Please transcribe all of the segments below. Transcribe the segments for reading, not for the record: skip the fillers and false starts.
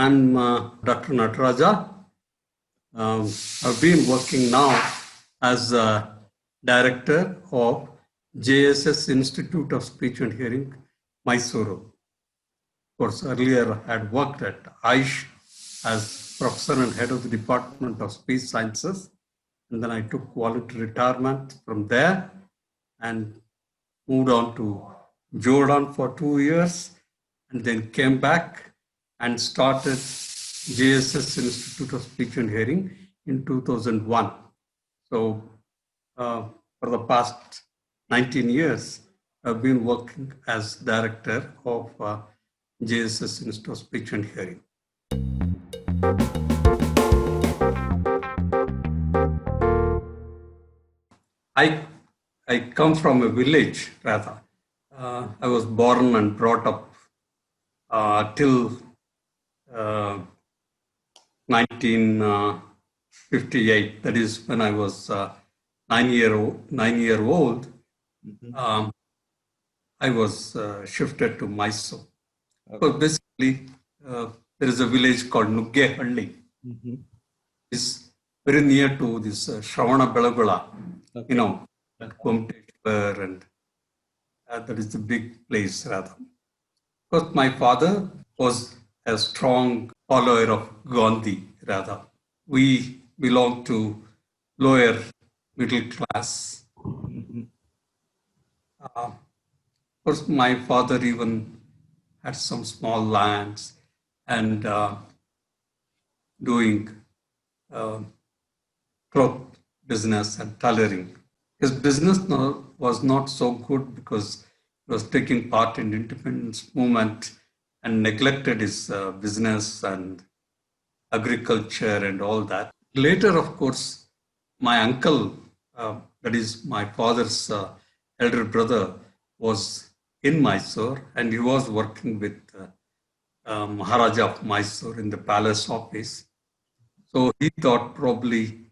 I'm Dr. Nataraja. I've been working now as a director of JSS Institute of Speech and Hearing, Mysuru. Of course, earlier I had worked at AISH as professor and head of the Department of Speech Sciences. And then I took voluntary retirement from there and moved on to Jordan for 2 years and then came back and started JSS Institute of Speech and Hearing in 2001. So for the past 19 years, I've been working as director of JSS Institute of Speech and Hearing. I come from a village, rather. I was born and brought up till 1958. That is when I was 9 year old. Mm-hmm. I was shifted to Mysore. Okay. So basically, there is a village called Nuggehalli. Mm-hmm. It's very near to this Shravana Belagula, okay. Kumteshwar, and that is the big place, rather. Because my father was a strong follower of Gandhi, rather. We belong to lower middle class. Mm-hmm. Of course, my father even had some small lands and doing cloth business and tailoring. His business was not so good because he was taking part in the independence movement and neglected his business and agriculture and all that. Later, of course, my uncle, that is my father's elder brother, was in Mysore and he was working with Maharaja of Mysore in the palace office. So he thought probably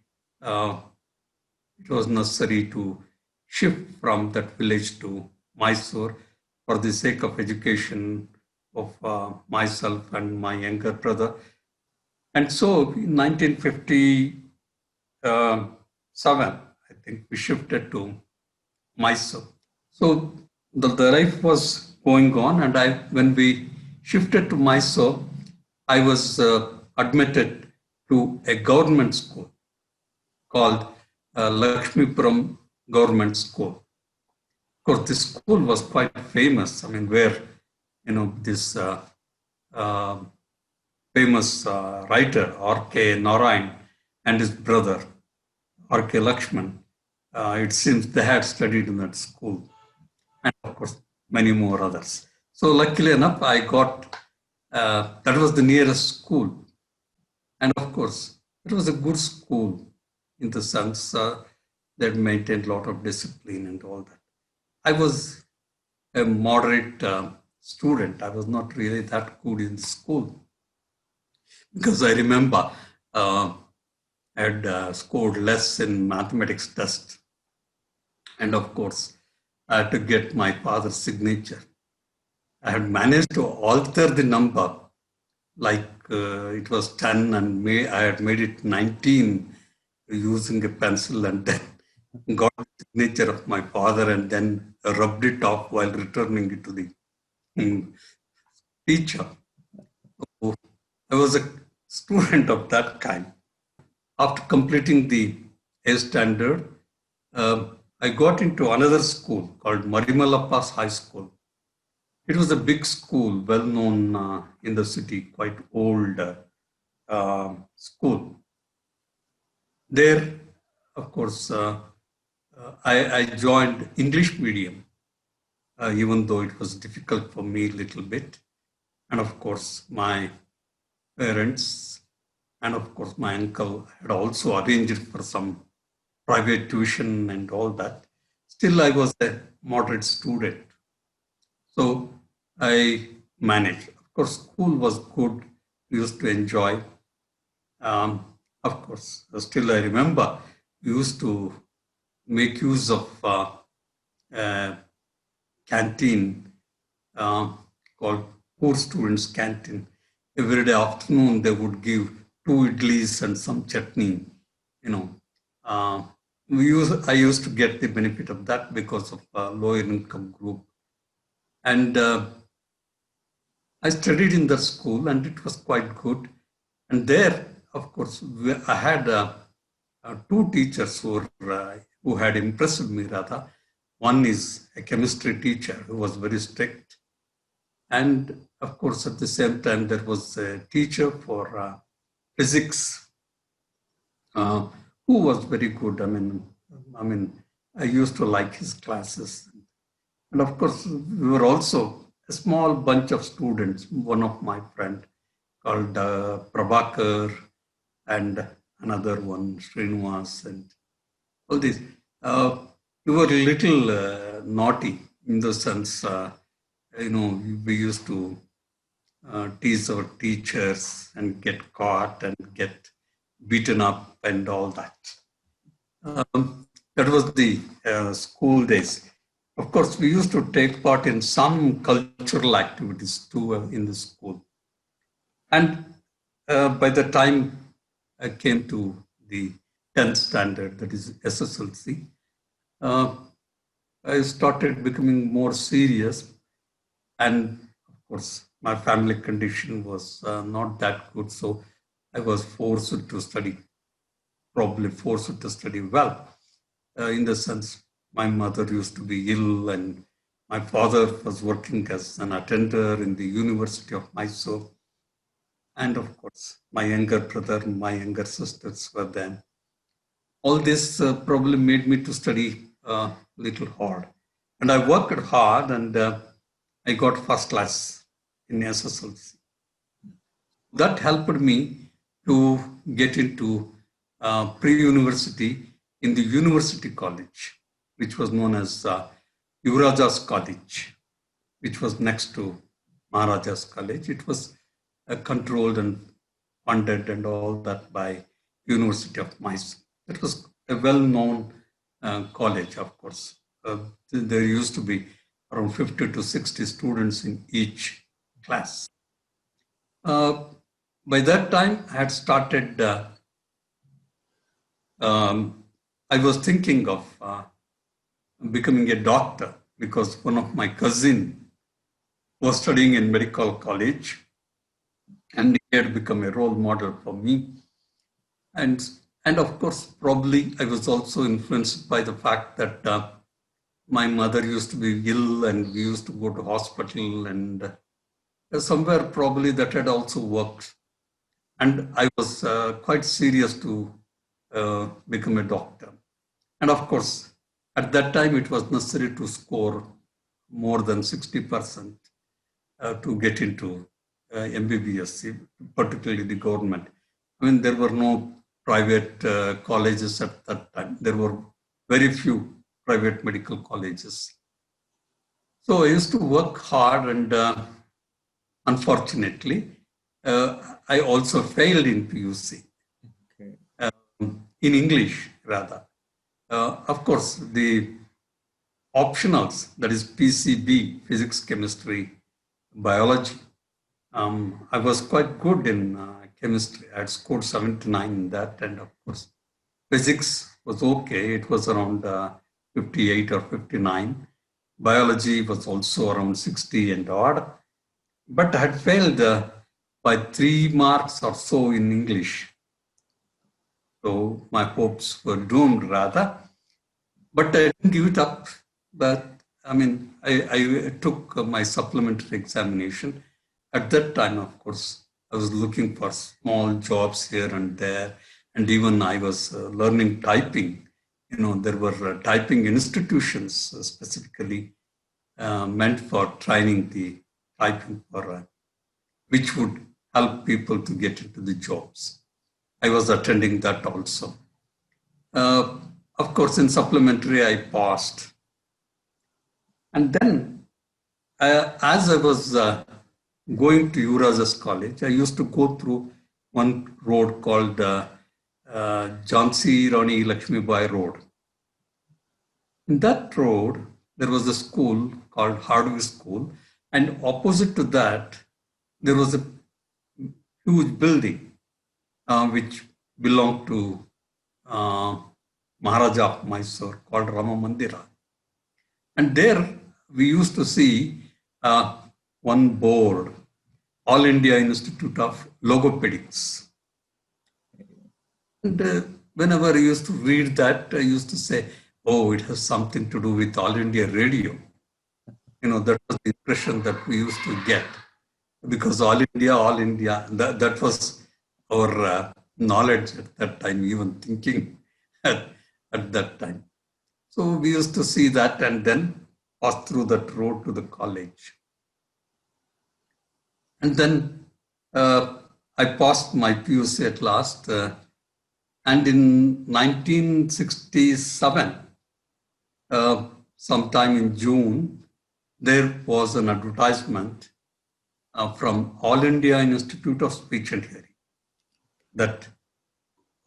it was necessary to shift from that village to Mysore for the sake of education of myself and my younger brother. And so in 1957, I think we shifted to Mysore. So the life was going on, and when we shifted to Mysore, I was admitted to a government school called Lakshmipuram Government School. Of course, this school was quite famous. I mean, where this famous writer R.K. Narayan and his brother R.K. Lakshman, it seems they had studied in that school, and of course many more others. So luckily enough, I got that was the nearest school, and of course it was a good school in the sense that maintained a lot of discipline and all that. I was a moderate student. I was not really that good in school because I remember I had scored less in mathematics test, and of course I had to get my father's signature. I had managed to alter the number, like it was 10 and I had made it 19 using a pencil, and then got the signature of my father and then rubbed it off while returning it to the teacher. So I was a student of that kind. After completing the A standard, I got into another school called Marimalappa's High School. It was a big school, well known in the city, quite old school. There, of course, I joined English medium, even though it was difficult for me a little bit. And of course, my parents and of course my uncle had also arranged for some private tuition and all that. Still, I was a moderate student. So I managed. Of course, school was good. We used to enjoy. Of course, still I remember we used to make use of canteen called Poor Students Canteen. every day afternoon they would give 2 idlis and some chutney. You know, uh, I used to get the benefit of that because of lower income group, and I studied in the school, and it was quite good. And there, of course, I had two teachers who had impressed me rather. One is a chemistry teacher who was very strict, and of course, at the same time, there was a teacher for physics uh, who was very good. I used to like his classes, and of course, we were also a small bunch of students. One of my friend called Prabhakar, and another one Srinivas, and all these. Uh, we were a little naughty in the sense, we used to tease our teachers and get caught and get beaten up and all that. That was the school days. Of course, we used to take part in some cultural activities too in the school. And by the time I came to the 10th standard, that is SSLC, uh, I started becoming more serious. And of course, my family condition was not that good. So I was forced to study, probably forced to study well, in the sense my mother used to be ill, and my father was working as an attender in the University of Mysore. And of course, my younger brother, my younger sisters were there. All this probably made me to study a little hard. And I worked hard, and I got first class in SSLC. That helped me to get into pre-university in the University College, which was known as Yuvaraja's College, which was next to Maharaja's College. It was controlled and funded and all that by University of Mysore. It was a well-known college, of course. There used to be around 50 to 60 students in each class. Uh, by that time, I had started, I was thinking of becoming a doctor because one of my cousin was studying in medical college, and he had become a role model for me. And, and of course, probably I was also influenced by the fact that my mother used to be ill and we used to go to hospital, and somewhere probably that had also worked. And I was quite serious to become a doctor. And of course, at that time, it was necessary to score more than 60% to get into MBBS, particularly the government. I mean, there were no private colleges at that time. There were very few private medical colleges. So I used to work hard, and unfortunately, I also failed in PUC, Okay. in English rather. Of course, the optionals, that is PCB, physics, chemistry, biology. I was quite good in chemistry. I had scored 79 in that, and of course, physics was okay. It was around 58 or 59. Biology was also around 60 and odd, but I had failed by 3 marks or so in English. So my hopes were doomed rather, but I didn't give it up. But I took my supplementary examination. At that time, of course, I was looking for small jobs here and there, and even I was learning typing. There were typing institutions specifically meant for training the typing for which would help people to get into the jobs. I was attending that also. Uh, of course, in supplementary, I passed. And then, as I was going to Yuvaraja's College, I used to go through one road called Jhansi Rani Lakshmi Bai Road. In that road, there was a school called Hardwick School, and opposite to that, there was a huge building which belonged to uh, Maharaja of Mysore called Rama Mandira. And there we used to see one board, All India Institute of Logopedics. And whenever I used to read that, I used to say, oh, it has something to do with All India Radio. That was the impression that we used to get because All India, that was our knowledge at that time, even thinking at that time. So we used to see that and then pass through that road to the college. And then I passed my PUC at last. And in 1967, sometime in June, there was an advertisement from All India Institute of Speech and Hearing that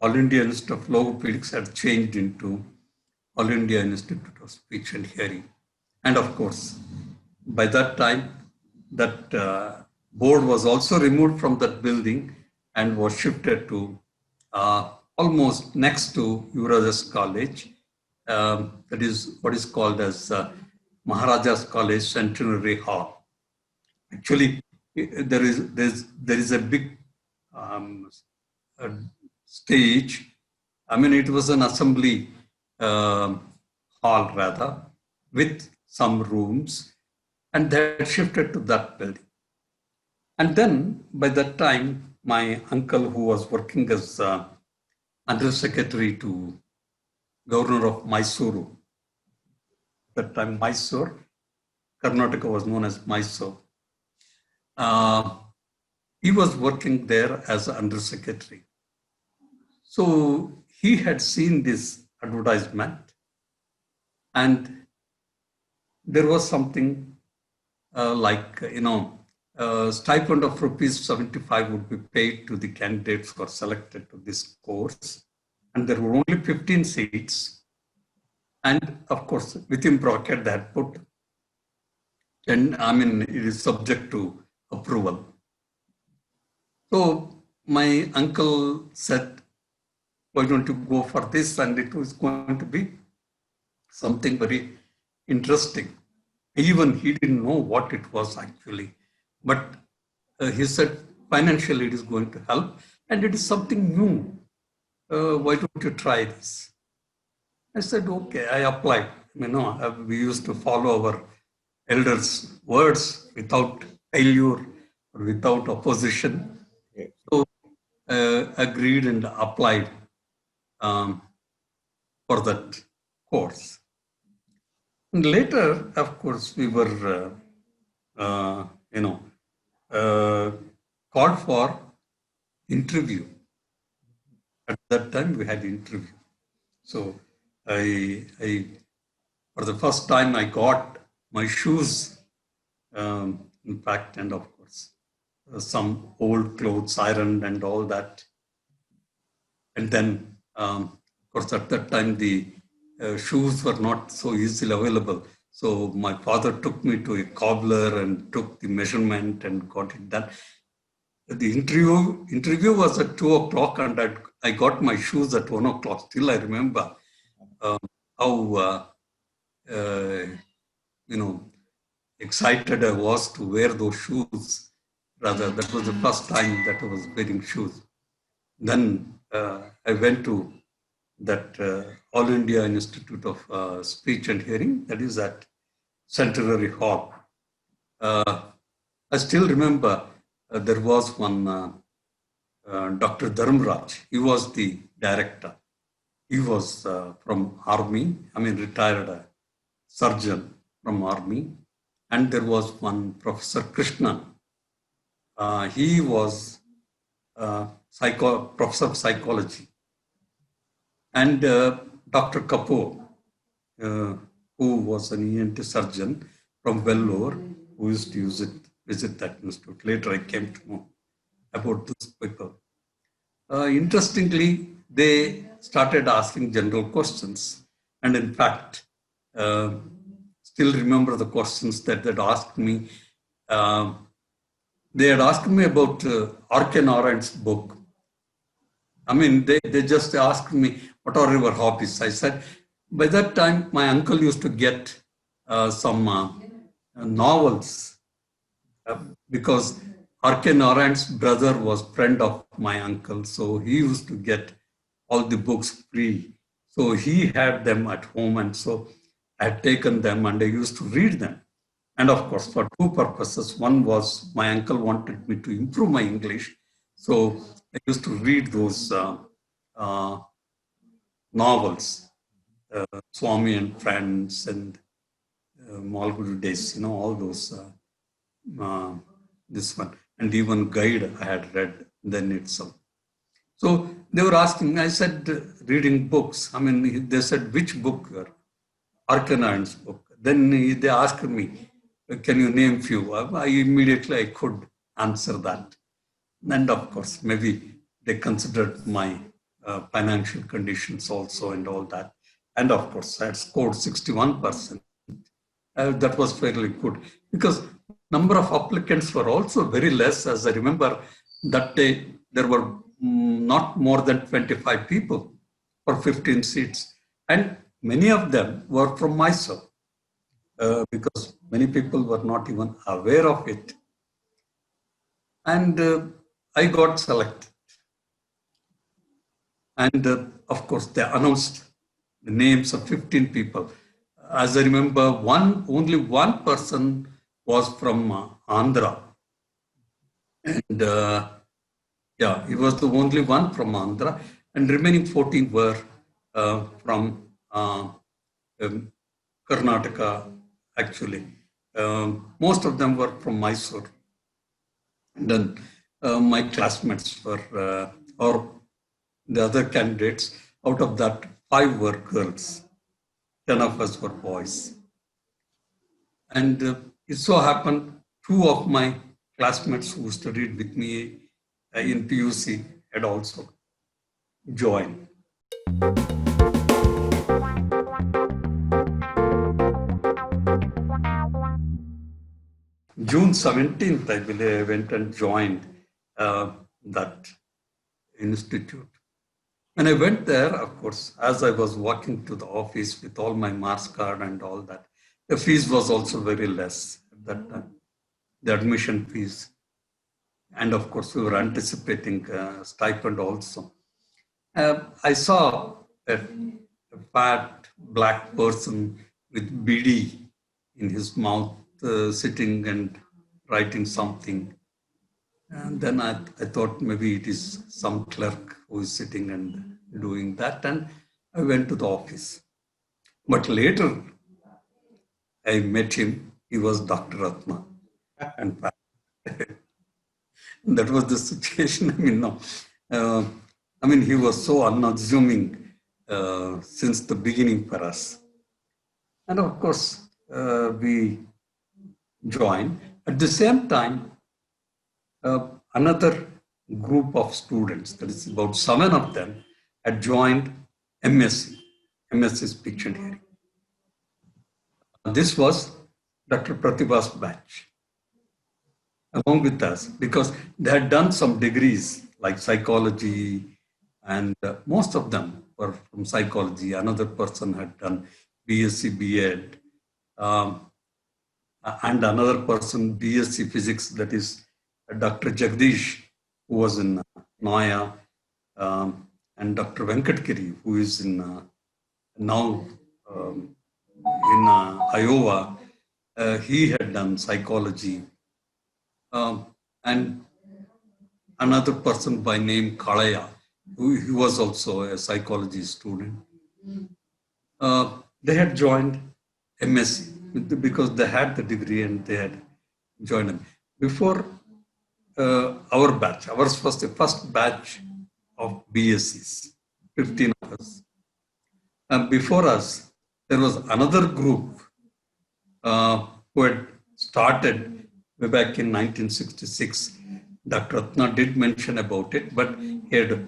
All India Institute of Logopedics had changed into All India Institute of Speech and Hearing. And of course, by that time, that board was also removed from that building and was shifted to almost next to Yuvaraja's College. That is what is called as Maharaja's College Centenary Hall. Actually, there is a big stage. I mean, it was an assembly hall rather, with some rooms, and they had shifted to that building. And then by that time, my uncle, who was working as Under Secretary to Governor of Mysuru, at that time Mysore, Karnataka was known as Mysore. He was working there as Under Secretary. So he had seen this advertisement, and there was something like, stipend of ₹75 would be paid to the candidates who are selected to this course. And there were only 15 seats. And of course, within bracket, they had put, and I mean, it is subject to approval. So my uncle said, why don't you go for this? And it was going to be something very interesting. Even he didn't know what it was actually. But he said, financially it is going to help and it is something new. Why don't you try this? I said, okay, I applied. We used to follow our elders' words without failure or without opposition. So agreed and applied for that course. And later, of course, we were, called for interview. At that time, we had interview. So I for the first time, I got my shoes, in fact, and of course, some old clothes ironed and all that. And then, of course, at that time, the shoes were not so easily available. So my father took me to a cobbler and took the measurement and got it done. The interview was at 2:00 and I got my shoes at 1:00. Still, I remember how excited I was to wear those shoes. Rather, that was the first time that I was wearing shoes. Then I went to that All India Institute of Speech and Hearing, that is at Centenary Hall. I still remember there was one Dr. Dharmraj. He was the director. He was from Army, retired surgeon from Army. And there was one Professor Krishnan. He was professor of psychology. And Dr. Kapoor, who was an ENT surgeon from Vellore, who used to visit that institute. Later, I came to know about these people. Interestingly, they started asking general questions. And in fact, still remember the questions that they asked me. they had asked me about R.K. Narayan's book. I mean, they just asked me, what are your hobbies? I said, by that time, my uncle used to get some novels because R.K. Narayan's brother was friend of my uncle. So he used to get all the books free. So he had them at home. And so I had taken them and I used to read them. And of course, for two purposes. One was my uncle wanted me to improve my English. So I used to read those uh, novels, Swami and Friends and Malguru Days, all those, this one. And even Guide I had read then itself. So they were asking, I said, reading books. I mean, they said, which book? R.K. Narayan's book. Then they asked me, can you name few? I could answer that. And of course, maybe they considered my financial conditions also and all that. And of course, I had scored 61%. That was fairly good because number of applicants were also very less. As I remember, that day there were not more than 25 people for 15 seats. And many of them were from Mysore because many people were not even aware of it. And I got selected. And of course, they announced the names of 15 people. As I remember, only one person was from Andhra. And yeah, he was the only one from Andhra. And remaining 14 were from Karnataka, actually. Most of them were from Mysore. And then my classmates were, or the other candidates, out of that, 5 were girls. 10 of us were boys. And it so happened 2 of my classmates who studied with me in PUC had also joined. June 17th, I believe, I went and joined that institute. When I went there, of course, as I was walking to the office with all my marks card and all that, the fees was also very less at that time, the admission fees. And of course, we were anticipating stipend also. I saw a fat black person with BD in his mouth sitting and writing something. And then I thought maybe it is some clerk who is sitting and doing that. And I went to the office. But later, I met him. He was Dr. Ratna. And that was the situation. I mean, he was so unassuming since the beginning for us. And of course, we joined. At the same time, another group of students, that is about 7 of them, had joined MSc Speech and Hearing. This was Dr. Pratibha's batch, along with us, because they had done some degrees like psychology, and most of them were from psychology. Another person had done BSc BEd, and another person BSc Physics, that is Dr. Jagdish, who was in Noya, and Dr. Venkatgiri, who is in now in Iowa. He had done psychology. And another person by name Kalaya, who was also a psychology student. They had joined MSc because they had the degree and they had joined them. Before our batch, ours was the first batch of BScs, 15 of us. And before us, there was another group who had started way back in 1966. Dr. Ratna did mention about it, but he had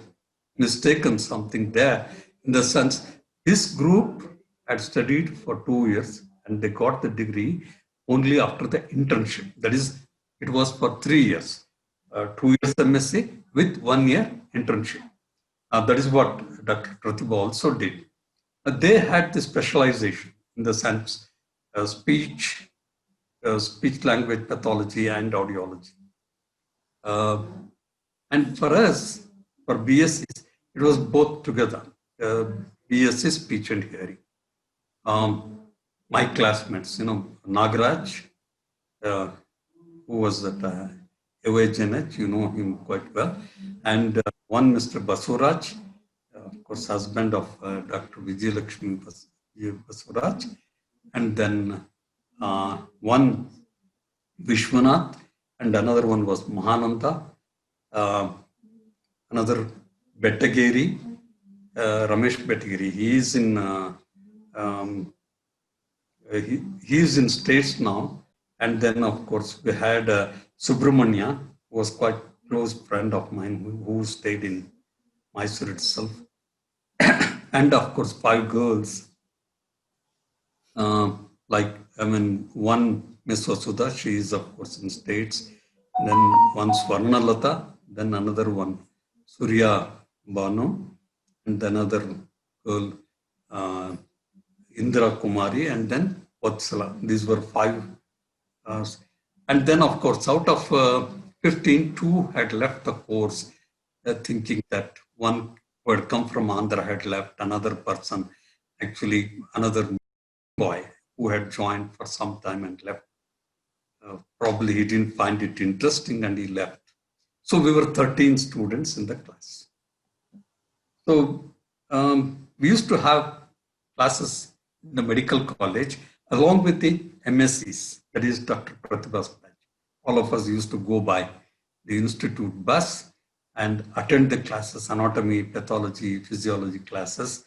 mistaken something there in the sense this group had studied for 2 years and they got the degree only after the internship. That is, It was for 3 years, 2 years MSc with 1 year internship. That is what Dr. Pratibha also did. They had the specialization in the sense speech, speech language pathology and audiology. And for us, for BScs, it was both together. BSc speech and hearing. My classmates, Nagaraj, who was at AOHNH, you know him quite well, and one Mr. Basuraj, of course, husband of Dr. Vijayalakshmi Basuraj, and then one Vishwanath, and another one was Mahananda, another Bettagiri, Ramesh Bettagiri. He is in he is in States now. And then, of course, we had Subramanya, who was quite close friend of mine, who stayed in Mysore itself. And of course, 5 girls. One Miss Vasudha, she is of course in States. Then one Swarnalata, then another one Surya Banu, and another girl Indra Kumari, and then Vatsala. These were 5. And then, of course, out of 15, 2 had left the course, thinking that one who had come from Andhra had left, another person, actually another boy who had joined for some time and left. Probably he didn't find it interesting and he left. So we were 13 students in the class. So we used to have classes in the medical college along with the MScs, that is Dr. Pratibha's batch. All of us used to go by the institute bus and attend the classes, anatomy, pathology, physiology classes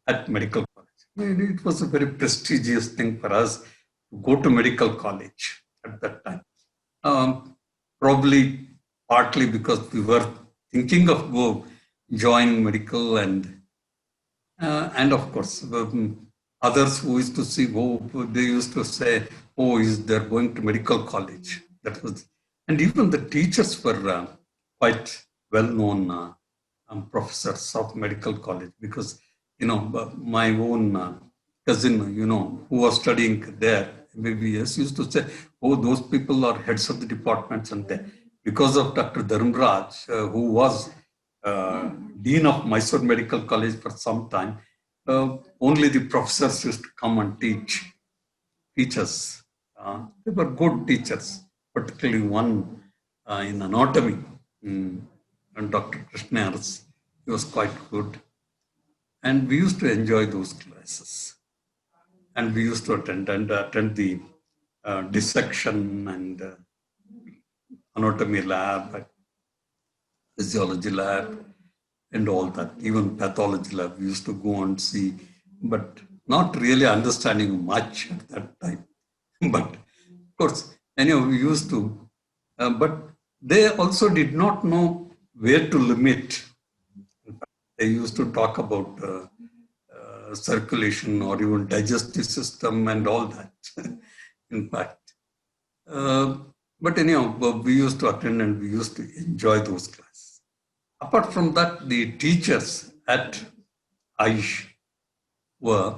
at medical college. It was a very prestigious thing for us to go to medical college at that time. Probably partly because we were thinking of joining medical and of course, others who used to see, they used to say, they're going to medical college. That was, and even the teachers were quite well-known professors of medical college, because, my own cousin, who was studying there, MBBS, used to say, those people are heads of the departments, and because of Dr. Dharmraj, who was Dean of Mysore Medical College for some time, only the professors used to come and teach us. They were good teachers, particularly one in anatomy, and Dr. Krishnars. He was quite good. And we used to enjoy those classes. And we used to attend the dissection and anatomy lab, physiology lab, and all that. Even pathology lab, we used to go and see, but not really understanding much at that time. But of course, anyhow, we used to, but they also did not know where to limit. They used to talk about circulation or even digestive system and all that, in fact. But anyhow, we used to attend and we used to enjoy those classes. Apart from that, the teachers at Aish were,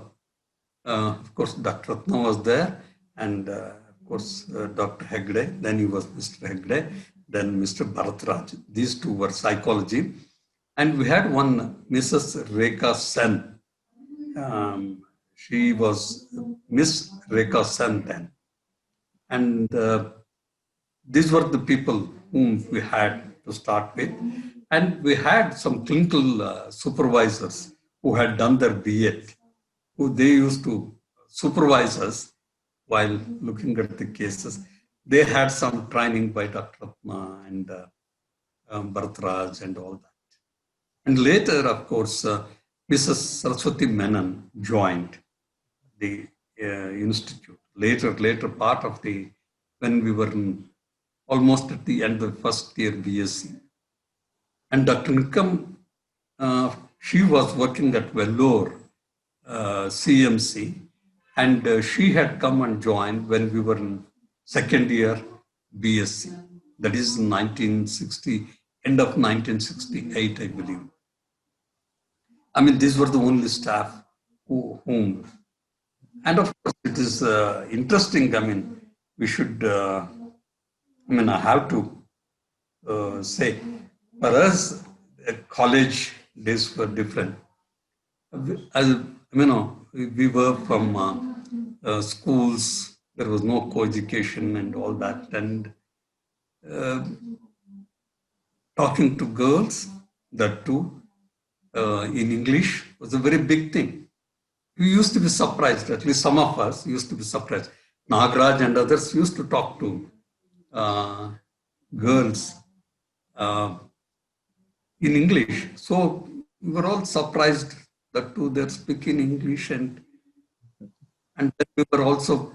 of course, Dr. Ratna was there, and of course, Dr. Hegde, then he was Mr. Hegde, then Mr. Bharatraj. These two were psychology. And we had one Mrs. Rekha Sen. She was Miss Rekha Sen then. And these were the people whom we had to start with. And we had some clinical supervisors who had done their B.Ed, who they used to supervise us while looking at the cases. They had some training by Dr. Ratna and Bharatraj and all that. And later, of course, Mrs. Saraswati Menon joined the institute. Later part of when we were almost at the end of the first year BSc. And Dr. Nikam, she was working at Vellore CMC, and she had come and joined when we were in second year BSc. That is 1960, end of 1968, I believe. I mean, these were the only staff whom, and of course, it is interesting. I mean, we should, I have to say, for us, college days were different. As we were from schools, there was no co-education and all that. And uh, talking to girls, that too, in English was a very big thing. We used to be surprised, at least some of us used to be surprised. Nagraj and others used to talk to girls uh, in English. So we were all surprised that too they're speaking English, and then we were also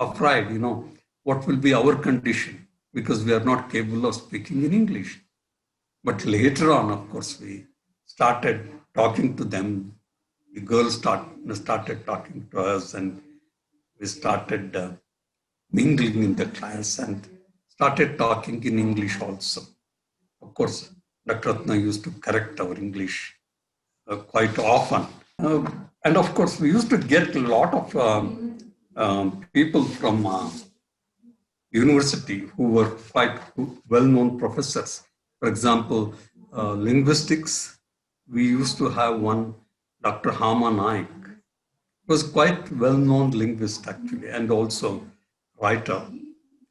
afraid, what will be our condition because we are not capable of speaking in English. But later on, of course, we started talking to them. The girls started talking to us, and we started mingling in the class and started talking in English also. Of course, Dr. Ratna used to correct our English quite often. And of course, we used to get a lot of people from university who were quite well-known professors. For example, linguistics, we used to have one, Dr. Hama Naik. He was quite well-known linguist actually, and also writer.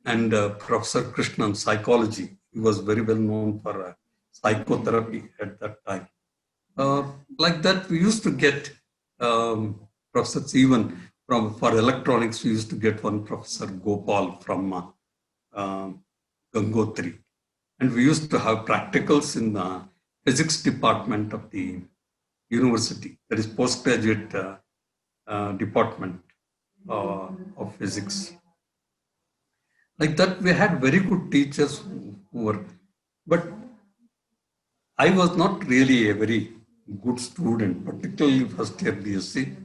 And Professor Krishnan, psychology, he was very well known for psychotherapy at that time. Like that, we used to get professors even for electronics. We used to get one Professor Gopal from Gangotri, and we used to have practicals in the physics department of the university. That is postgraduate department of physics. Like that, we had very good teachers who were, but I was not really a very good student, particularly first year BSc.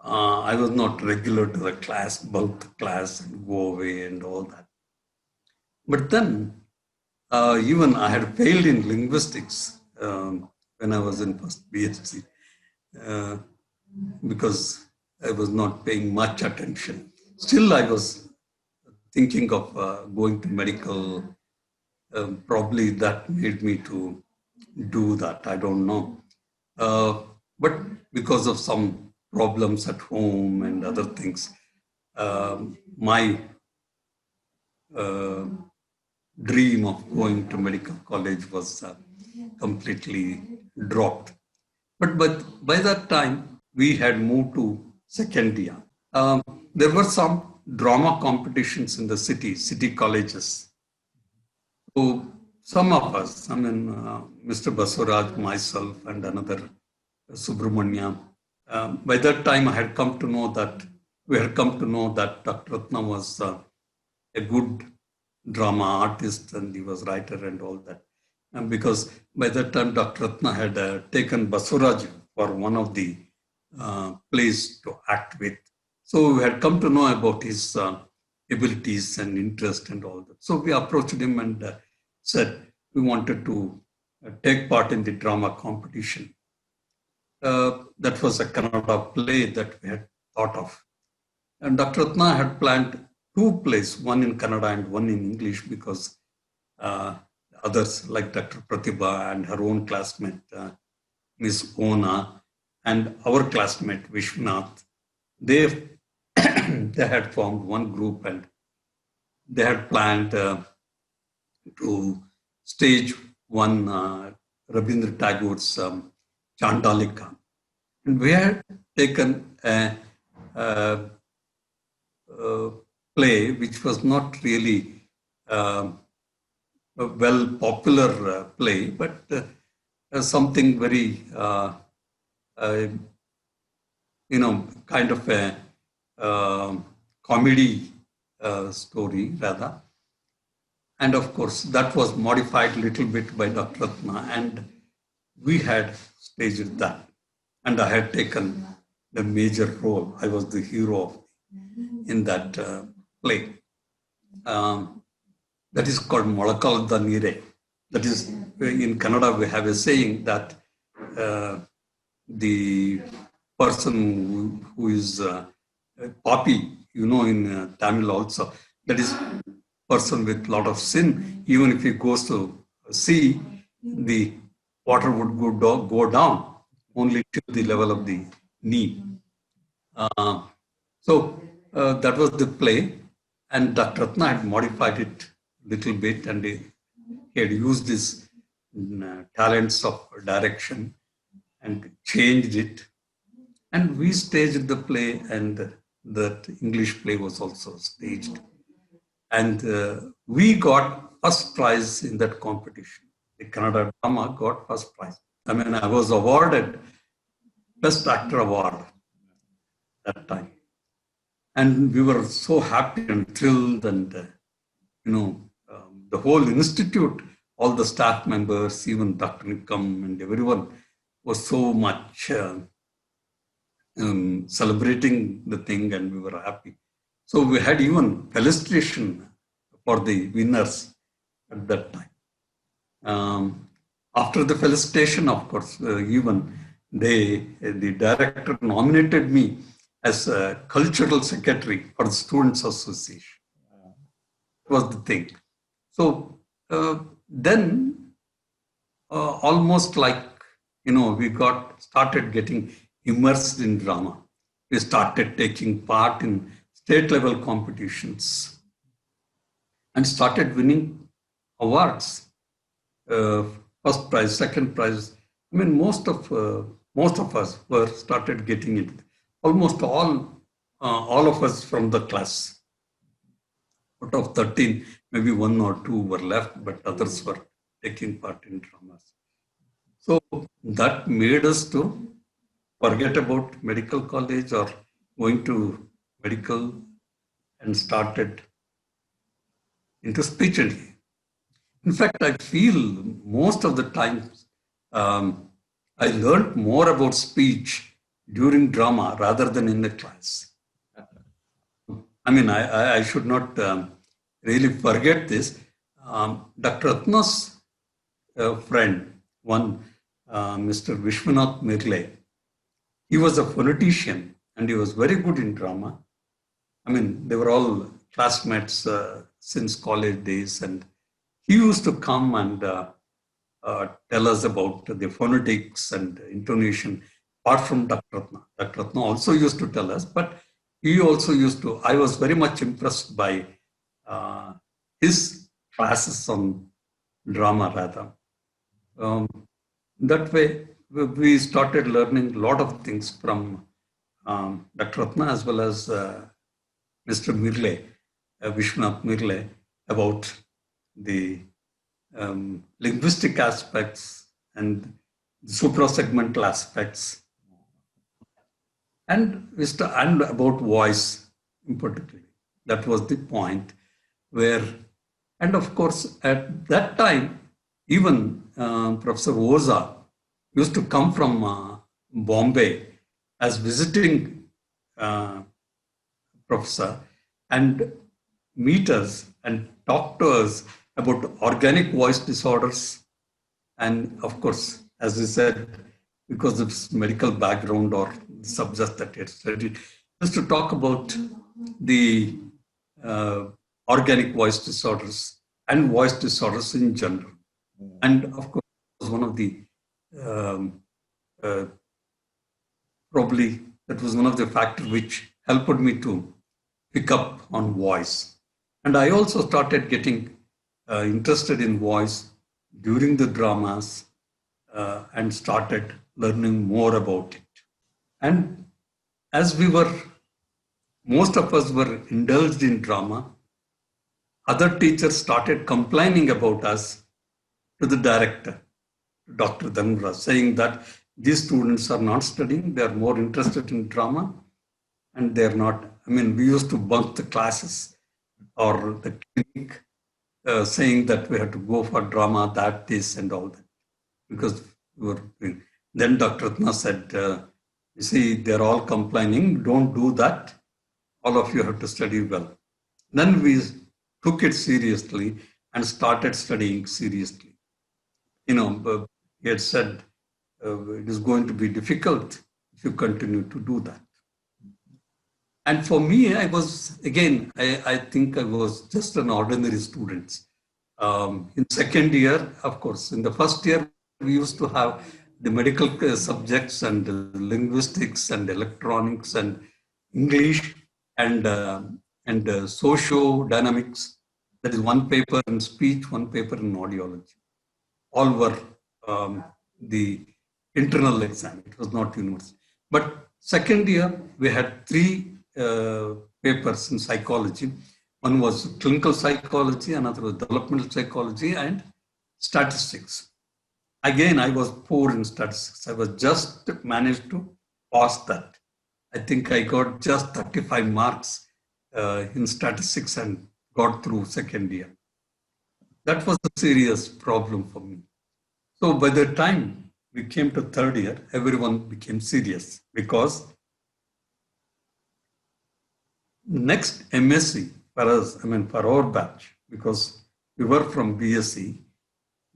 I was not regular to the class, bulk the class and go away and all that. But then, even I had failed in linguistics when I was in first BSc uh, because I was not paying much attention. Still, I was thinking of going to medical. Probably that made me to do that. I don't know. But because of some problems at home and other things, my uh, dream of going to medical college was completely dropped. But by that time, we had moved to second year. Um, there were some drama competitions in the city colleges. So some of us, Mr. Basuraj, myself, and another Subramanya, by that time we had come to know that Dr. Ratna was a good drama artist and he was writer and all that. And because by that time Dr. Ratna had taken Basuraj for one of the plays to act with. So we had come to know about his abilities and interest and all that. So we approached him and said we wanted to take part in the drama competition. That was a Kannada play that we had thought of. And Dr. Ratna had planned two plays, one in Kannada and one in English, because others like Dr. Pratibha and her own classmate, Miss Ona, and our classmate, Vishwanath, they, they had formed one group and they had planned to stage one Rabindra Tagore's Chandalika. And we had taken a play which was not really a well popular play, but something very, kind of a comedy story rather. And of course, that was modified a little bit by Dr. Ratna, and we had staged that. And I had taken the major role. I was the hero in that play. Um, that is called Molakal Danire. That is, in Kannada, we have a saying that the person who is Papi, in Tamil also, that is person with lot of sin, even if he goes to sea, the water would go down only to the level of the knee. So that was the play, and Dr. Ratna had modified it a little bit, and he had used his talents of direction and changed it. And we staged the play, and that English play was also staged. And we got first prize in that competition. The Kannada drama got first prize. I mean, I was awarded Best Actor Award that time. And we were so happy and thrilled, and the whole institute, all the staff members, even Dr. Nikam and everyone was so much celebrating the thing, and we were happy. So we had even felicitation for the winners at that time. After the felicitation, of course, even the director nominated me as a cultural secretary for the Students Association. That was the thing. So then, almost like, we started getting immersed in drama. We started taking part in state level competitions and started winning awards. First prize, second prize. I mean, most of us were started getting it. Almost all of us from the class. Out of 13, maybe 1 or 2 were left, but others were taking part in dramas. So that made us to forget about medical college or going to medical, and started into speech and hearing. In fact, I feel most of the time I learned more about speech during drama rather than in the class. I mean, I should not really forget this. Dr. Ratna's friend, one Mr. Vishwanath Mirle, he was a phonetician and he was very good in drama. I mean, they were all classmates since college days, and he used to come and tell us about the phonetics and intonation, apart from Dr. Ratna. Dr. Ratna also used to tell us, but he also used to, I was very much impressed by his classes on drama rather. That way, we started learning a lot of things from Dr. Ratna as well as Mr. Mirle, Vishwanath Mirle, about the linguistic aspects and suprasegmental aspects, and about voice in particular. That was the point where, and of course, at that time, even Professor Oza used to come from Bombay as visiting professor and meet us and talk to us about organic voice disorders. And of course, as I said, because of his medical background or subject that he had studied, just to talk about the organic voice disorders and voice disorders in general. And of course, it was one of the probably that was one of the factors which helped me to pick up on voice. And I also started getting interested in voice during the dramas and started learning more about it. And as most of us were indulged in drama, other teachers started complaining about us to the director, Dr. Dhanraj, saying that these students are not studying, they are more interested in drama, and they're not. I mean, we used to bunk the classes or the clinic, saying that we had to go for drama, that, this, and all that, because we were. Then Dr. Ratna said, you see, they're all complaining, don't do that. All of you have to study well. Then we took it seriously and started studying seriously. He had said it is going to be difficult if you continue to do that. And for me, I was, again, I think I was just an ordinary student. In second year, of course, in the first year, we used to have the medical subjects and linguistics and electronics and English and socio dynamics. That is one paper in speech, one paper in audiology. All were the internal exam. It was not universal. But second year, we had three papers in psychology. One was clinical psychology, another was developmental psychology, and statistics. Again, I was poor in statistics. I was just managed to pass that. I think I got just 35 marks in statistics and got through second year. That was a serious problem for me. So by the time we came to third year, everyone became serious because next MSc for us, for our batch, because we were from BSc,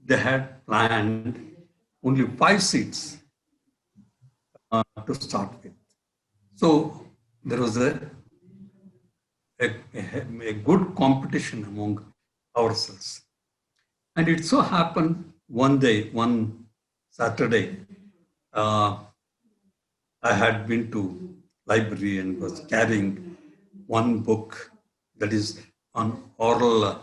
they had planned only 5 seats to start with. So there was a good competition among ourselves. And it so happened one day, one Saturday, I had been to library and was carrying one book that is on oral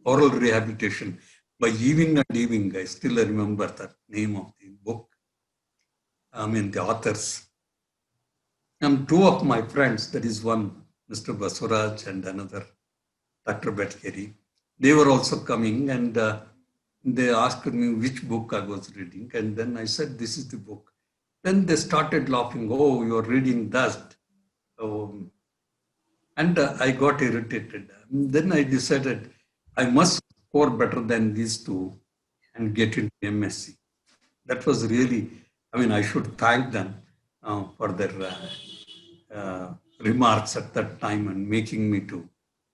rehabilitation by Ewing and Ewing. I still remember the name of the book. The authors. And two of my friends, that is one Mr. Basuraj and another Dr. Betkeri, they were also coming and they asked me which book I was reading. And then I said, this is the book. Then they started laughing. Oh, you're reading that. And I got irritated. Then I decided I must score better than these two and get into MSc. That was really, I should thank them for their remarks at that time and making me to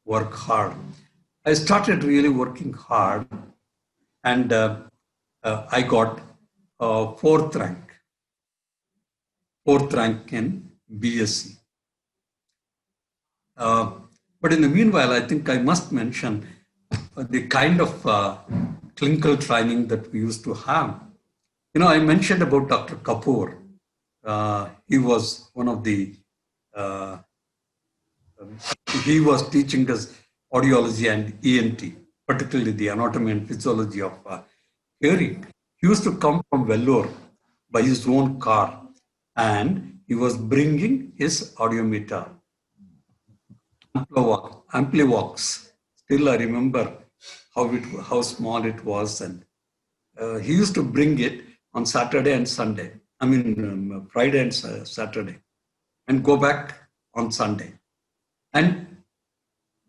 work hard. I started really working hard and I got fourth rank in BSc. But in the meanwhile, I think I must mention the kind of clinical training that we used to have. I mentioned about Dr. Kapoor. He was one of the, he was teaching us audiology and ENT, particularly the anatomy and physiology of hearing. He used to come from Vellore by his own car and he was bringing his audiometer. Amplivox. Still, I remember how small it was, and he used to bring it on Saturday and Sunday. Friday and Saturday, and go back on Sunday. And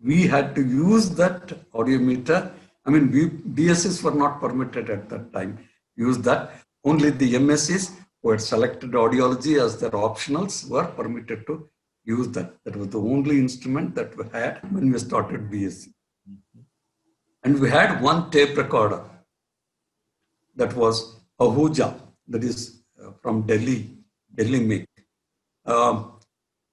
we had to use that audiometer. BScs were not permitted at that time. Use that. Only the MScs who had selected audiology as their optionals were permitted to use that. That was the only instrument that we had when we started BSc. And we had one tape recorder that was Ahuja, that is from Delhi make.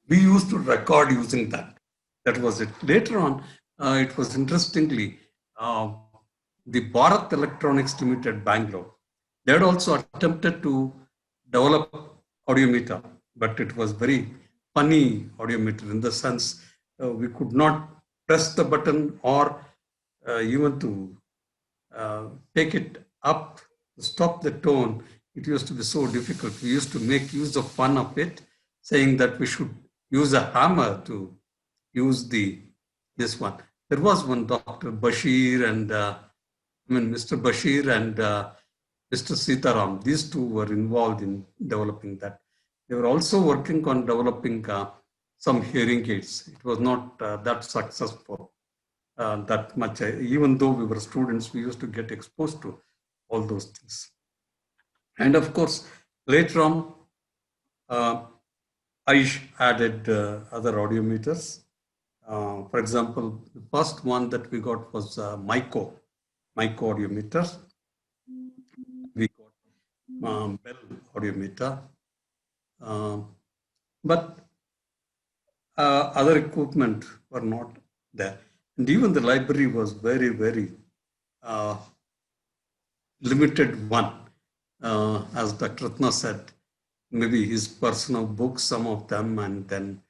We used to record using that. That was it. Later on, it was interestingly, the Bharat Electronics Limited Bangalore, they had also attempted to develop audiometer, but it was very funny audiometer in the sense we could not press the button or even to take it up, stop the tone. It used to be so difficult. We used to make use of fun of it, saying that we should use a hammer to use this one. There was one Dr. Bashir and Mr. Bashir and Mr. Sitaram. These two were involved in developing that. They were also working on developing some hearing aids. It was not that successful that much. Even though we were students, we used to get exposed to all those things. And of course, later on, I added other audiometers. For example, the first one that we got was Myco audiometer. We got Bell audiometer. But other equipment were not there. And even the library was very, very uh, limited one. As Dr. Ratna said, maybe his personal books, some of them, and then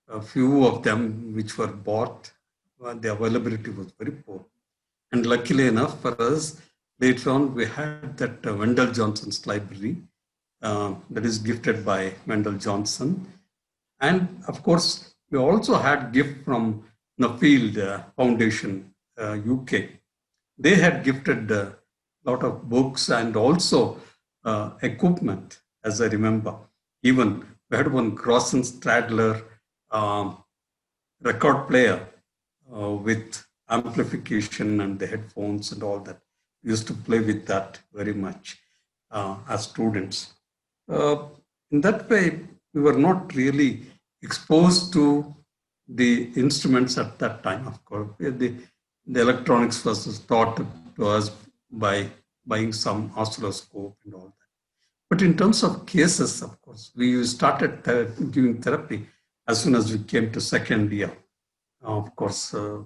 a few of them which were bought, the availability was very poor. And luckily enough for us, later on we had that Wendell Johnson's library that is gifted by Wendell Johnson. And of course, we also had gift from Nuffield Foundation, UK. They had gifted a lot of books and also equipment, as I remember. Even we had one Grossen Stradler record player with amplification and the headphones and all that. We used to play with that very much as students. In that way, we were not really exposed to the instruments at that time. Of course, the electronics was taught to us by buying some oscilloscope and all that. But in terms of cases, of course, we started giving therapy as soon as we came to second year. Of course, our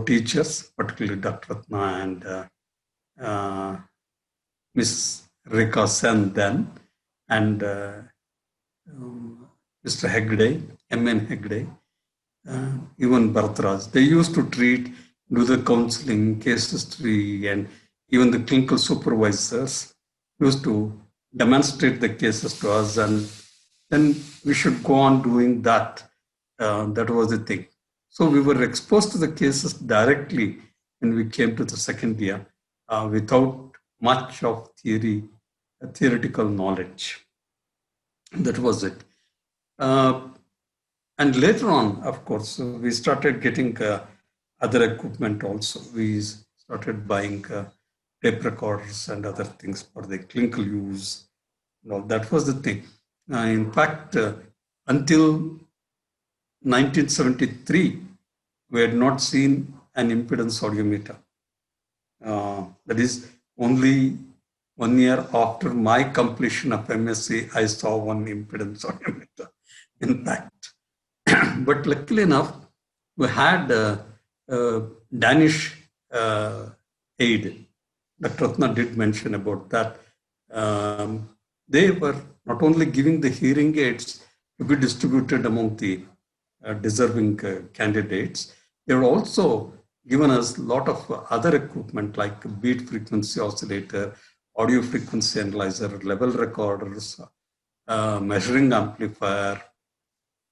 teachers, particularly Dr. Ratna and Miss Rekha Sen then, and Mr. Hegde, M.N. Hegde, even Bharatraj, they used to do the counseling, case history, and even the clinical supervisors used to demonstrate the cases to us, and then we should go on doing that. That was the thing. So we were exposed to the cases directly when we came to the second year without much of theoretical knowledge. That was it. And later on, of course, we started getting other equipment also. We started buying tape recorders and other things for the clinical use. No, that was the thing. In fact, until 1973, we had not seen an impedance audiometer. That is only 1 year after my completion of MSc, I saw one impedance audiometer, in fact. But luckily enough, we had a Danish aid. Dr. Ratna did mention about that. They were not only giving the hearing aids to be distributed among the deserving candidates, they were also given us a lot of other equipment like beat frequency oscillator, audio frequency analyzer, level recorders, measuring amplifier,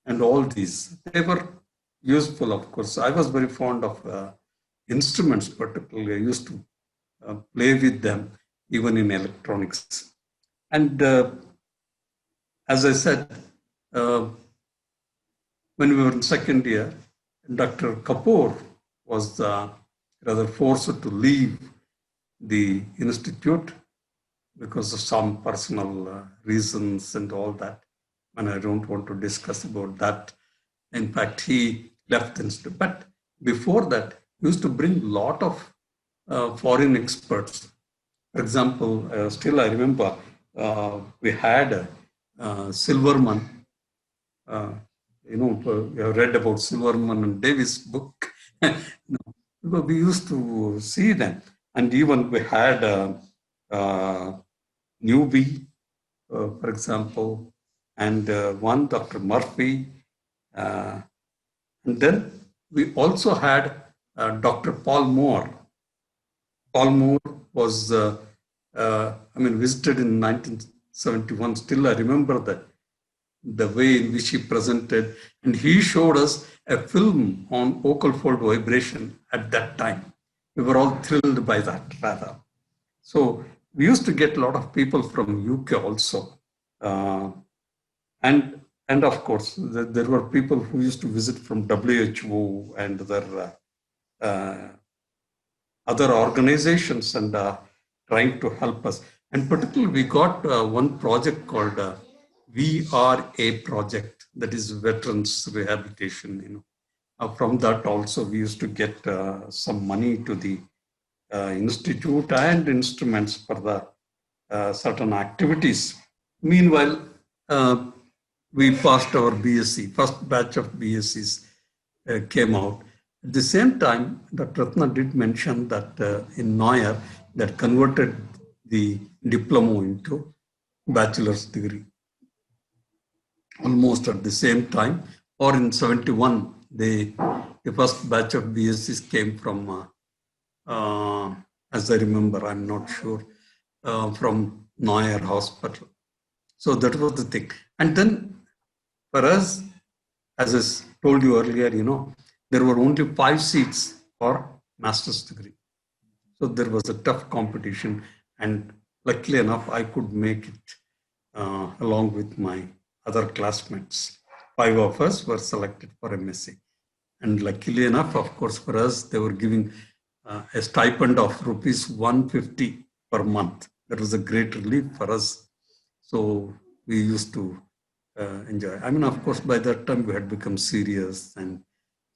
and all these. They were useful, of course. I was very fond of instruments, particularly. I used to play with them, even in electronics. And as I said, when we were in second year, Dr. Kapoor was rather forced to leave the institute because of some personal reasons and all that. And I don't want to discuss about that. In fact, he left the institute. But before that, he used to bring a lot of foreign experts. For example, still I remember we had Silverman. You have read about Silverman and Davis' book. We used to see them. And even we had Newbie, for example, and one Dr. Murphy. And then we also had Dr. Paul Moore. Paul Moore was, visited in 1971. Still, I remember that the way in which he presented, and he showed us a film on vocal fold vibration at that time. We were all thrilled by that, rather. So we used to get a lot of people from UK also. And of course, there were people who used to visit from WHO and other organizations and trying to help us. And particularly, we got one project called VRA project, that is Veterans Rehabilitation. From that also we used to get some money to the institute and instruments for the certain activities. Meanwhile, we passed our BSc. First batch of BScs came out. At the same time, Dr. Ratna did mention that in Noyer, that converted the diploma into bachelor's degree almost at the same time, or in 71, the first batch of BScs came from, as I remember, I'm not sure, from Noyer Hospital. So that was the thing. And then for us, as I told you earlier, there were only 5 seats for master's degree. So there was a tough competition, and luckily enough, I could make it along with my other classmates. 5 of us were selected for MSc. And luckily enough, of course, for us, they were giving a stipend of rupees 150 per month. That was a great relief for us. So we used to enjoy. I mean, of course, by that time we had become serious and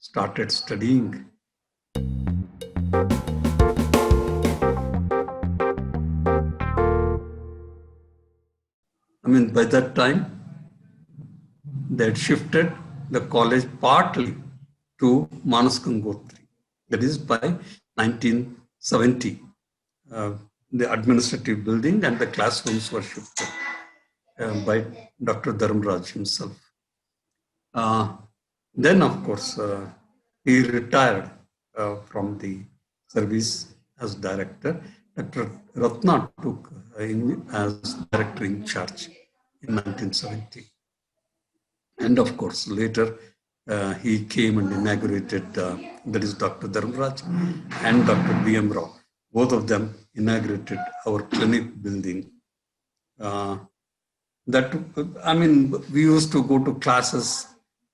started studying. I mean, by that time, they had shifted the college partly to Manas Gangotri. That is by 1970. The administrative building and the classrooms were shifted by Dr. Dharamraj himself. Then, of course, he retired from the service as director. Dr. Ratna took as director in charge in 1970. And of course, later he came and inaugurated, that is Dr. Dharamraj and Dr. B.M. Rao. Both of them inaugurated our clinic building. We used to go to classes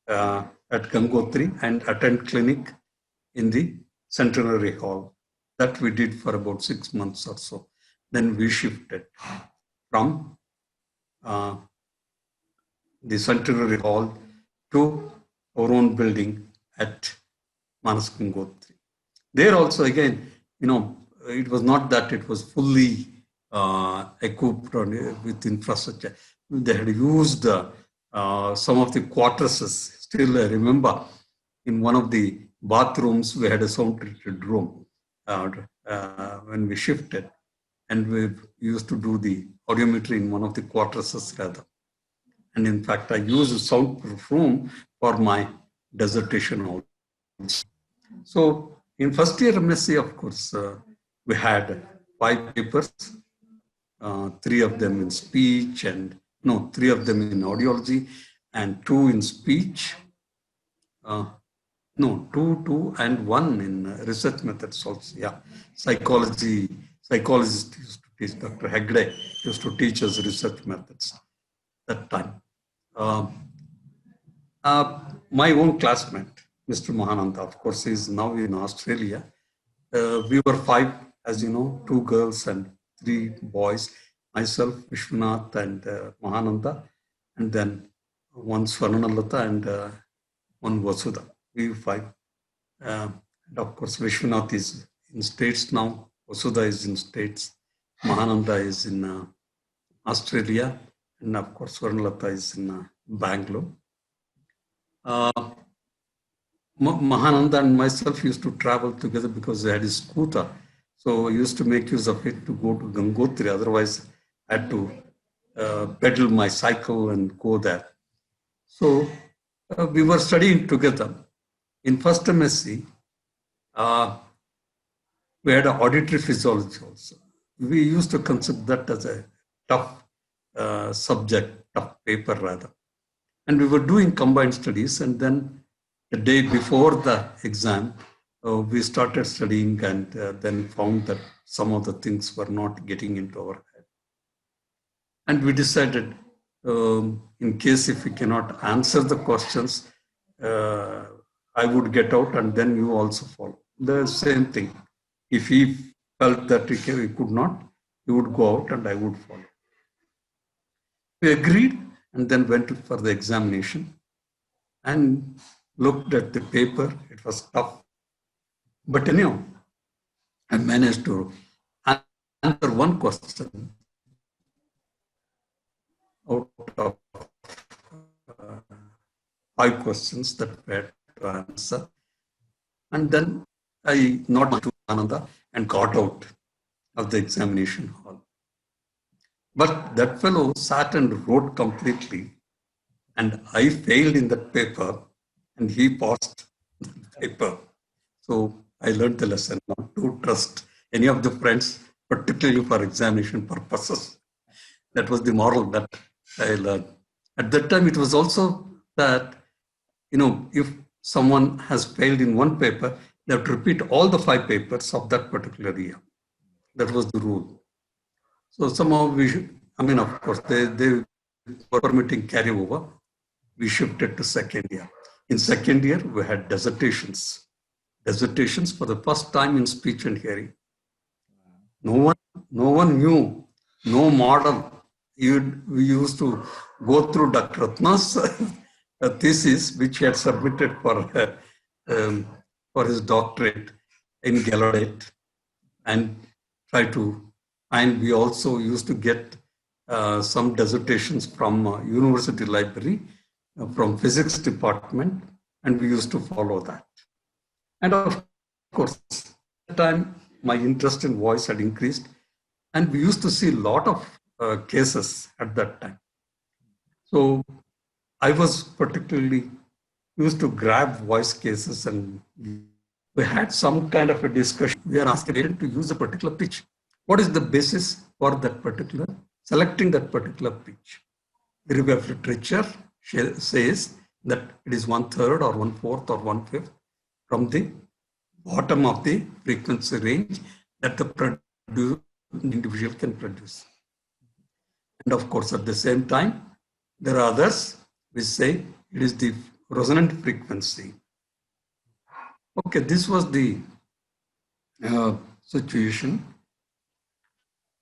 at Gangotri and attend clinic in the Centenary Hall. That we did for about 6 months or so. Then we shifted from the Centenary Hall to our own building at Manas Gangotri. There also, again, it was not that it was fully equipped with infrastructure. They had used some of the quarters. Still, I remember in one of the bathrooms, we had a sound-treated room when we shifted. And we used to do the audiometry in one of the quarters rather. And in fact, I used a soundproof room for my dissertation also. So in first year MSc, of course, we had 5 papers, 3 of them in speech and 3 of them in audiology and 2 in speech. 2 and 1 in research methods also. Yeah, psychologist used to teach, Dr. Hegde used to teach us research methods that time. My own classmate, Mr. Mahananda, of course, is now in Australia. We were 5, as you know, 2 girls and 3 boys. Myself, Vishwanath, and Mahananda, and then one Swarnalata and one Vasudha. We 5. And of course, Vishwanath is in States now. Vasudha is in States. Mahananda is in Australia. And of course, Swarnalata is in Bangalore. Mahananda and myself used to travel together because they had a scooter. So I used to make use of it to go to Gangotri. Otherwise, I had to pedal my cycle and go there. So we were studying together. In first MSc, we had an auditory physiology also. We used to consider that as a tough subject, tough paper rather. And we were doing combined studies, and then the day before the exam, we started studying and then found that some of the things were not getting into our head. And we decided, in case if we cannot answer the questions, I would get out and then you also follow. The same thing. If he felt that he could not, he would go out and I would follow. We agreed, and then went for the examination and looked at the paper. It was tough. But anyhow, I managed to answer one question out of uh, five questions that we had to answer. And then I nodded to Ananda and got out of the examination hall. But that fellow sat and wrote completely, and I failed in that paper, and he passed the paper. So I learned the lesson not to trust any of the friends, particularly for examination purposes. That was the moral that I learned. At that time, it was also that, if someone has failed in one paper, they have to repeat all the five papers of that particular year. That was the rule. So somehow of course, they were permitting carryover. We shifted to second year. In second year, we had dissertations. Dissertations for the first time in speech and hearing. No one knew, no model. We used to go through Dr. Ratna's thesis, which he had submitted for his doctorate in Gallaudet, and and we also used to get some dissertations from university library, from physics department, and we used to follow that. And of course, at that time, my interest in voice had increased, and we used to see a lot of cases at that time. So I was particularly used to grab voice cases, and we had some kind of a discussion. We are asking them to use a particular pitch. What is the basis for that particular, selecting that particular pitch? The review of literature says that it is 1/3 or 1/4 or 1/5 from the bottom of the frequency range that the individual can produce. And of course, at the same time, there are others which say it is the resonant frequency. Okay, this was the situation.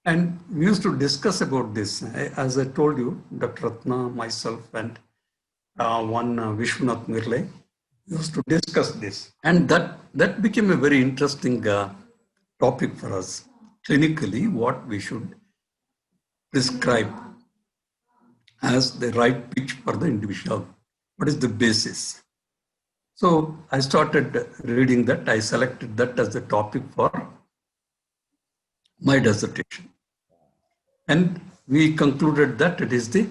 And we used to discuss about this. As I told you, Dr. Ratna, myself, and one Vishwanath Mirle used to discuss this. And that became a very interesting topic for us. Clinically, what we should prescribe as the right pitch for the individual. What is the basis? So I started reading that. I selected that as the topic for my dissertation. And we concluded that it is the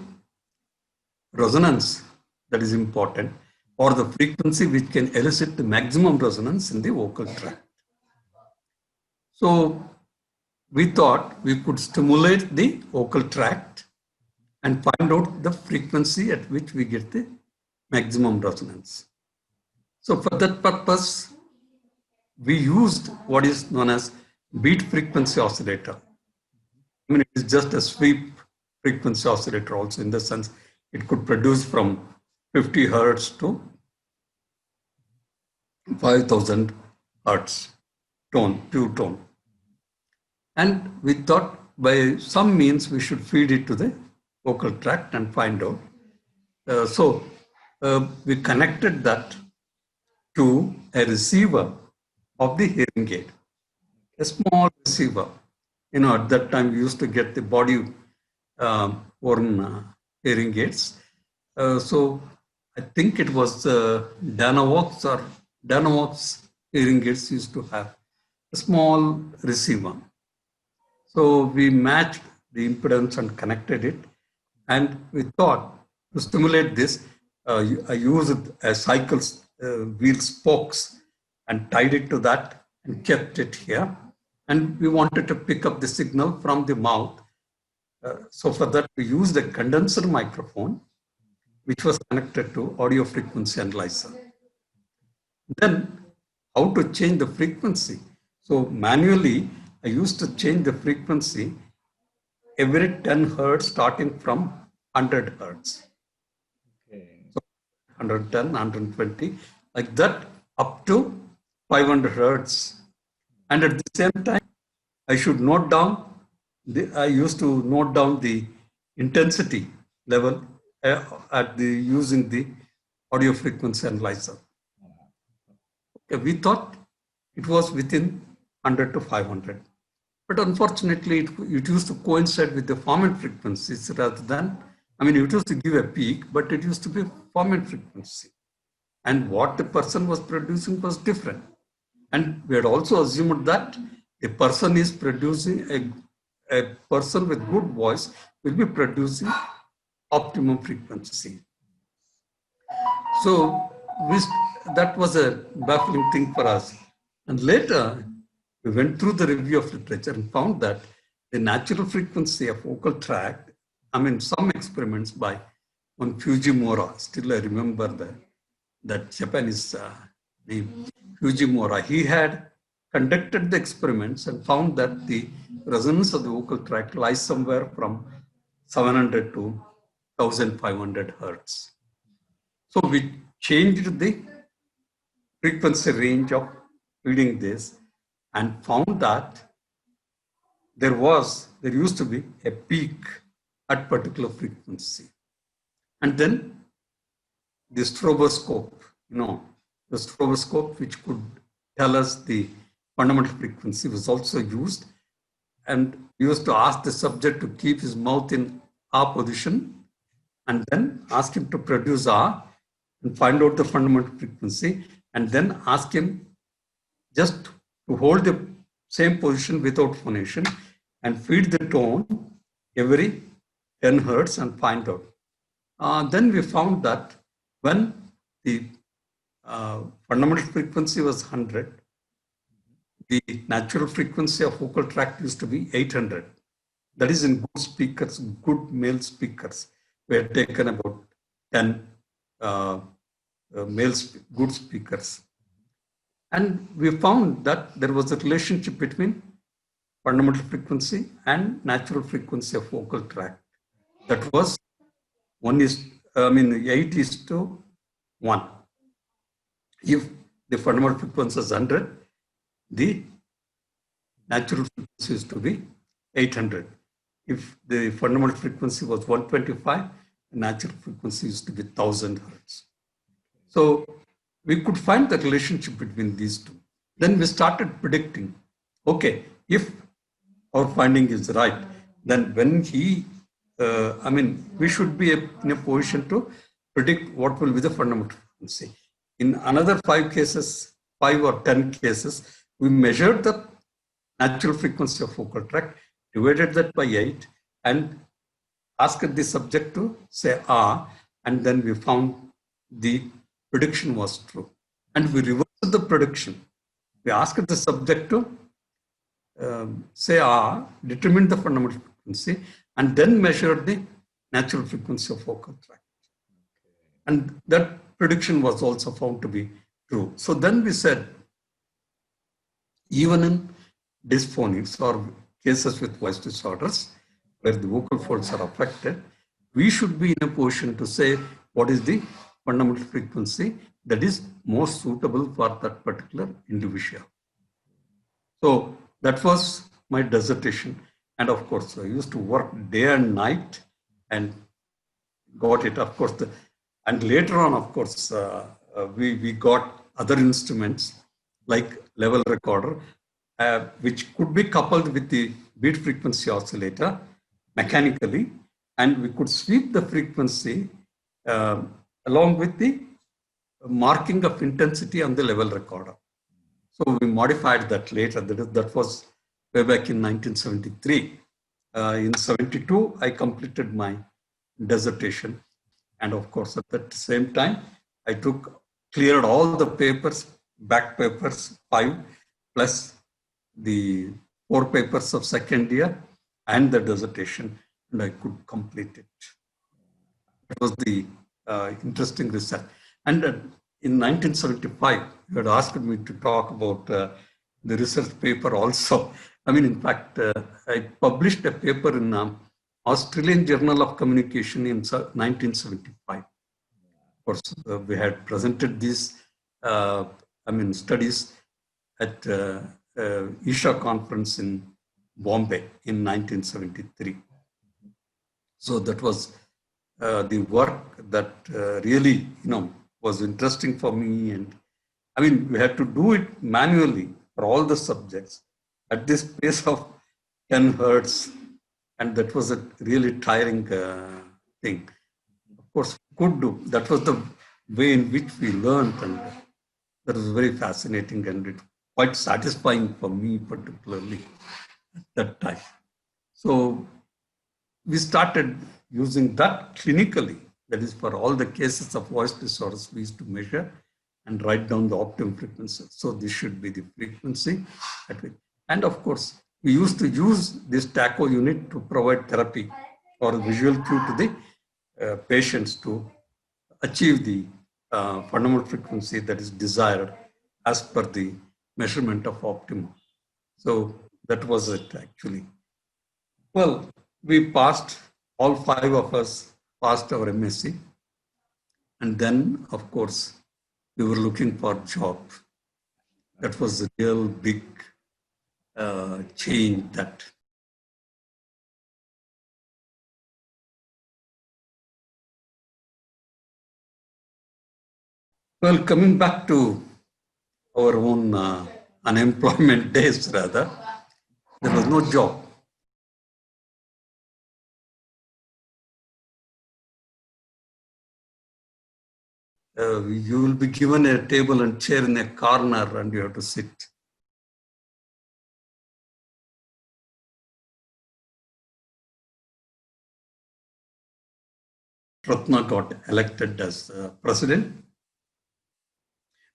resonance that is important, or the frequency which can elicit the maximum resonance in the vocal tract. So we thought we could stimulate the vocal tract and find out the frequency at which we get the maximum resonance. So for that purpose, we used what is known as beat frequency oscillator. I mean, it is just a sweep frequency oscillator also, in the sense it could produce from 50 hertz to 5,000 hertz tone, pure tone. And we thought by some means we should feed it to the vocal tract and find out. So we connected that to a receiver of the hearing aid, a small receiver. At that time we used to get the body worn hearing aids. So I think it was Dynavox hearing aids used to have a small receiver. So we matched the impedance and connected it. And we thought to stimulate this, I used a cycle wheel spokes and tied it to that and kept it here. And we wanted to pick up the signal from the mouth. So for that, we used a condenser microphone, which was connected to audio frequency analyzer. Then how to change the frequency? So manually, I used to change the frequency every 10 hertz starting from 100 hertz. Okay. So 110, 120, like that up to 500 hertz. And at the same time, I should note down, I used to note down the intensity level at the using the audio frequency analyzer. Okay, we thought it was within 100 to 500. But unfortunately, it used to coincide with the formant frequencies rather than, I mean, it used to give a peak, but it used to be formant frequency. And what the person was producing was different. And we had also assumed that a person is producing, a person with good voice will be producing optimum frequency. So that was a baffling thing for us. And later, we went through the review of literature and found that the natural frequency of vocal tract, I mean, some experiments by one Fujimura, still I remember that Japanese name, Fujimura, he had conducted the experiments and found that the resonance of the vocal tract lies somewhere from 700 to 1500 hertz. So we changed the frequency range of reading this and found that there used to be a peak at particular frequency. And then the stroboscope, the stroboscope which could tell us the fundamental frequency was also used, and we used to ask the subject to keep his mouth in R position and then ask him to produce R and find out the fundamental frequency, and then ask him just to hold the same position without phonation and feed the tone every 10 hertz and find out. Then we found that when the fundamental frequency was 100, the natural frequency of vocal tract used to be 800. That is in good speakers, good male speakers. We had taken about 10 good speakers. And we found that there was a relationship between fundamental frequency and natural frequency of vocal tract. That was 8:1. If the fundamental frequency is 100, the natural frequency is to be 800. If the fundamental frequency was 125, the natural frequency is to be 1000 hertz. So we could find the relationship between these two. Then we started predicting, okay, if our finding is right, then when we should be in a position to predict what will be the fundamental frequency. In another 5 or 10 cases, we measured the natural frequency of vocal tract, divided that by 8, and asked the subject to say ah, and then we found the prediction was true. And we reversed the prediction. We asked the subject to say ah, determine the fundamental frequency, and then measured the natural frequency of vocal tract. And that prediction was also found to be true. So then we said, even in dysphonics or cases with voice disorders, where the vocal folds are affected, we should be in a position to say what is the fundamental frequency that is most suitable for that particular individual. So that was my dissertation. And of course, I used to work day and night and got it, of course. And later on, of course, we got other instruments like level recorder, which could be coupled with the beat frequency oscillator mechanically, and we could sweep the frequency along with the marking of intensity on the level recorder. So we modified that later. That was way back in 1973. In 72, I completed my dissertation. And of course, at that same time, I cleared all the papers, back papers, 5, plus the 4 papers of second year and the dissertation, and I could complete it. It was the interesting research. And in 1975, you had asked me to talk about the research paper also. I mean, in fact, I published a paper in Australian Journal of Communication in 1975. Of course, we had presented these, studies at Isha conference in Bombay in 1973. So that was the work that really, was interesting for me. And I mean, we had to do it manually for all the subjects at this pace of 10 hertz. And that was a really tiring thing. Of course, we could do. That was the way in which we learned. And that was very fascinating and it quite satisfying for me, particularly at that time. So we started using that clinically. That is, for all the cases of voice disorders, we used to measure and write down the optimum frequency. So this should be the frequency. And of course, we used to use this TACO unit to provide therapy or visual cue to the patients to achieve the fundamental frequency that is desired as per the measurement of optimum. So that was it actually. Well, we passed, all five of us passed our MSc. And then, of course, we were looking for a job. That was a real big change that. Well, coming back to our own unemployment days, rather, there was no job. You will be given a table and chair in a corner and you have to sit. Ratna got elected as president.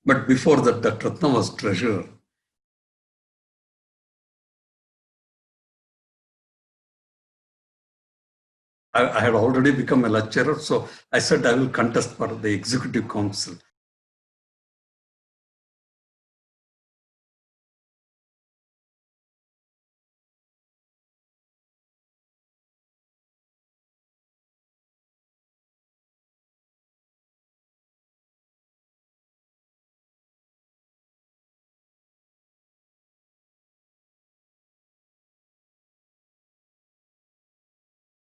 But before that, Ratna was treasurer. I had already become a lecturer, so I said I will contest for the executive council.